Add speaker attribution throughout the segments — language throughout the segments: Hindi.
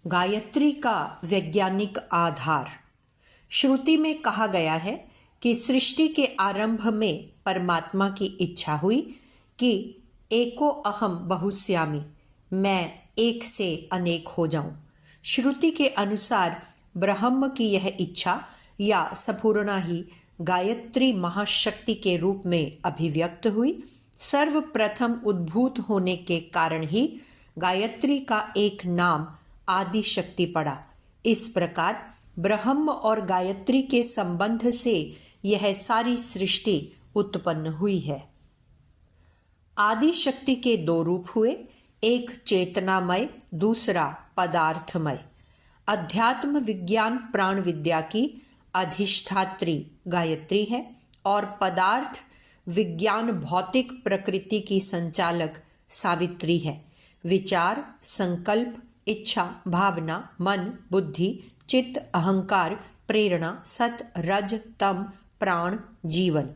Speaker 1: गायत्री का वैज्ञानिक आधार। श्रुति में कहा गया है कि सृष्टि के आरंभ में परमात्मा की इच्छा हुई कि एको अहम बहुश्यामि, मैं एक से अनेक हो जाऊं। श्रुति के अनुसार ब्रह्म की यह इच्छा या संपूर्णा ही गायत्री महाशक्ति के रूप में अभिव्यक्त हुई। सर्वप्रथम उद्भूत होने के कारण ही गायत्री का एक नाम आदि शक्ति पड़ा। इस प्रकार ब्रह्म और गायत्री के संबंध से यह सारी सृष्टि उत्पन्न हुई है। आदि शक्ति के दो रूप हुए, एक चेतनामय, दूसरा पदार्थमय। अध्यात्म विज्ञान प्राण विद्या की अधिष्ठात्री गायत्री है और पदार्थ विज्ञान भौतिक प्रकृति की संचालक सावित्री है। विचार, संकल्प, इच्छा, भावना, मन, बुद्धि, चित्त, अहंकार, प्रेरणा, सत, रज, तम, प्राण, जीवन,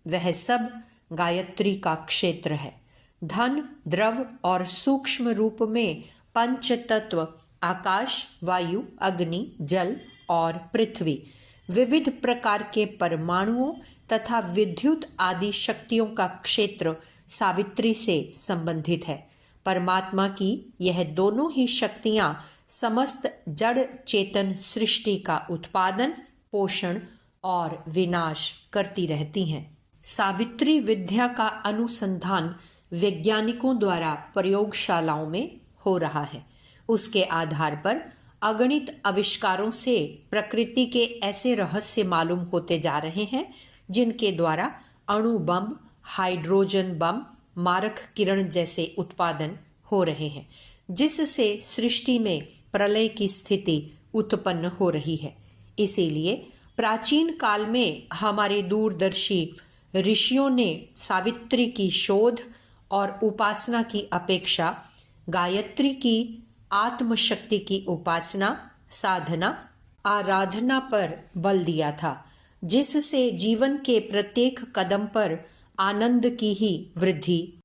Speaker 1: वह सब गायत्री का क्षेत्र है। धन, द्रव और सूक्ष्म रूप में पंच तत्व आकाश, वायु, अग्नि, जल और पृथ्वी, विविध प्रकार के परमाणुओं तथा विद्युत आदि शक्तियों का क्षेत्र सावित्री से संबंधित है। परमात्मा की यह दोनों ही शक्तियां समस्त जड़ चेतन सृष्टि का उत्पादन, पोषण और विनाश करती रहती हैं। सावित्री विद्या का अनुसंधान वैज्ञानिकों द्वारा प्रयोगशालाओं में हो रहा है। उसके आधार पर अगणित आविष्कारों से प्रकृति के ऐसे रहस्य मालूम होते जा रहे हैं जिनके द्वारा अणु बम, हाइड्रोजन बम, मारक किरण जैसे उत्पादन हो रहे हैं, जिससे सृष्टि में प्रलय की स्थिति उत्पन्न हो रही है। इसीलिए प्राचीन काल में हमारे दूरदर्शी ऋषियों ने सावित्री की शोध और उपासना की अपेक्षा गायत्री की आत्मशक्ति की उपासना, साधना, आराधना पर बल दिया था, जिससे जीवन के प्रत्येक कदम पर आनंद की ही वृद्धि